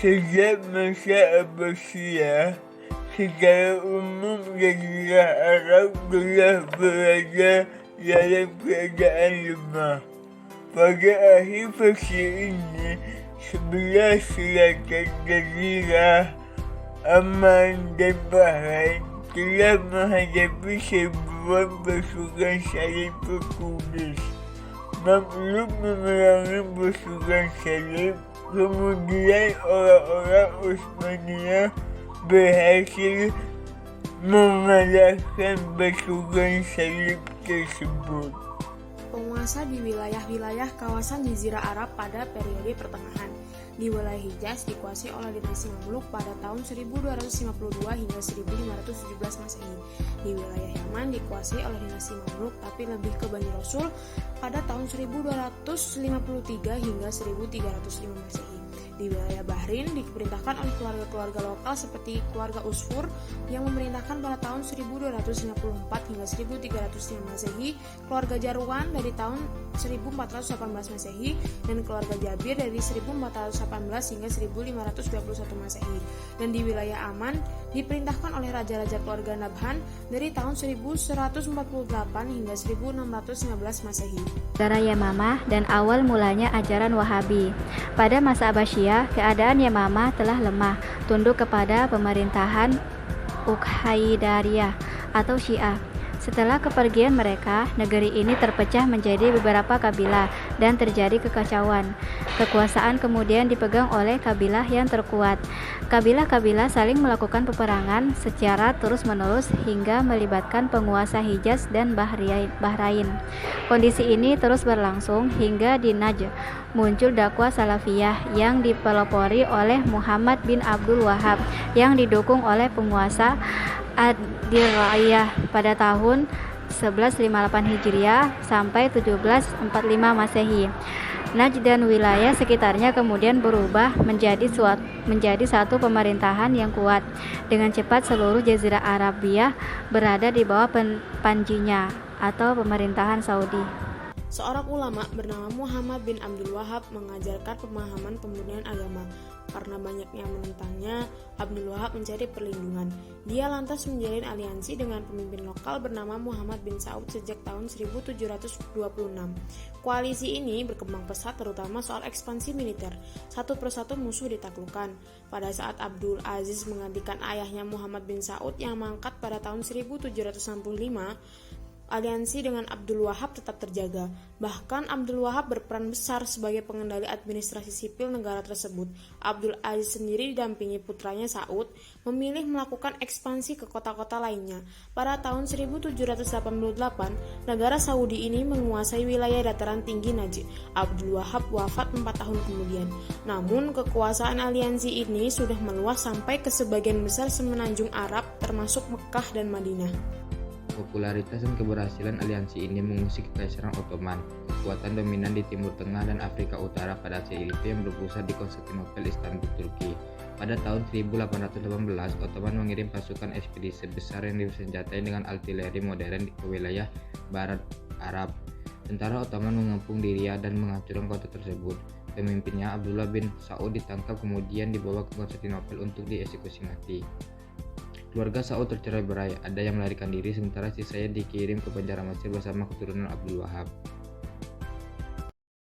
Sejak masa Abbasiyah, secara umum Jazirah Arab telah berada dalam keadaan lemah. Pada akhir fase ini, sebelah selatan Jazirah Aman dan Bahrain telah menghadapi serbuan pasukan salib ke Kudus. Makhluk memerangi pasukan salib, kemudian orang-orang Utsmaniyah berhasil mengalahkan pasukan salib tersebut. Penguasa di wilayah-wilayah kawasan Jazirah Arab pada periode pertengahan. Di wilayah Hijaz dikuasai oleh dinasti Mamluk pada tahun 1252 hingga 1517 Masehi. Di wilayah Yaman dikuasai oleh dinasti Mamluk tapi lebih ke Bani Rasul pada tahun 1253 hingga 1305 Masehi. Di wilayah Bahrain diperintahkan oleh keluarga-keluarga lokal seperti keluarga Usfur yang memerintahkan pada tahun 1254 hingga 1305 Masehi, keluarga Jarwan dari tahun 1418 Masehi, dan keluarga Jabir dari 1418 hingga 1521 Masehi. Dan di wilayah Aman diperintahkan oleh raja-raja keluarga Nabhan dari tahun 1148 hingga 1615 Masehi. Negara Yamamah dan awal mulanya ajaran Wahabi. Pada masa Abbasiyah, keadaan Yamamah telah lemah, tunduk kepada pemerintahan Uqaidariyah atau Syiah. Setelah kepergian mereka, negeri ini terpecah menjadi beberapa kabilah dan terjadi kekacauan. Kekuasaan kemudian dipegang oleh kabilah yang terkuat. Kabilah-kabilah saling melakukan peperangan secara terus-menerus hingga melibatkan penguasa Hijaz dan Bahrain. Kondisi ini terus berlangsung hingga di Najd muncul dakwah Salafiyah yang dipelopori oleh Muhammad bin Abdul Wahhab yang didukung oleh penguasa Ad-Dir'iyah pada tahun 1158 Hijriah sampai 1745 Masehi. Najd dan wilayah sekitarnya kemudian berubah menjadi satu pemerintahan yang kuat. Dengan cepat seluruh Jazirah Arabia berada di bawah panjinya atau pemerintahan Saudi. Seorang ulama bernama Muhammad bin Abdul Wahhab mengajarkan pemahaman pemurnian agama. Karena banyak yang menentangnya, Abdul Wahhab mencari perlindungan. Dia lantas menjalin aliansi dengan pemimpin lokal bernama Muhammad bin Saud sejak tahun 1726. Koalisi ini berkembang pesat terutama soal ekspansi militer. Satu persatu musuh ditaklukkan. Pada saat Abdul Aziz menggantikan ayahnya Muhammad bin Saud yang mangkat pada tahun 1765, aliansi dengan Abdul Wahhab tetap terjaga. Bahkan Abdul Wahhab berperan besar sebagai pengendali administrasi sipil negara tersebut. Abdul Aziz sendiri didampingi putranya Saud memilih melakukan ekspansi ke kota-kota lainnya. Pada tahun 1788, negara Saudi ini menguasai wilayah dataran tinggi Najd. Abdul Wahhab wafat 4 tahun kemudian. Namun kekuasaan aliansi ini sudah meluas sampai ke sebagian besar semenanjung Arab termasuk Mekah dan Madinah. Popularitas dan keberhasilan aliansi ini mengusik Kekaisaran Ottoman, kekuatan dominan di Timur Tengah dan Afrika Utara pada saat itu yang berpusat di Konstantinopel, Istanbul, Turki. Pada tahun 1818, Ottoman mengirim pasukan ekspedisi besar yang disenjatai dengan artileri modern ke wilayah barat Arab. Tentara Ottoman mengepung Diria dan menghancurkan kota tersebut. Pemimpinnya Abdullah bin Saud ditangkap kemudian dibawa ke Konstantinopel untuk dieksekusi mati. Keluarga Saud tercerai berai, ada yang melarikan diri sementara sisanya dikirim ke penjara Mesir bersama keturunan Abdul Wahhab.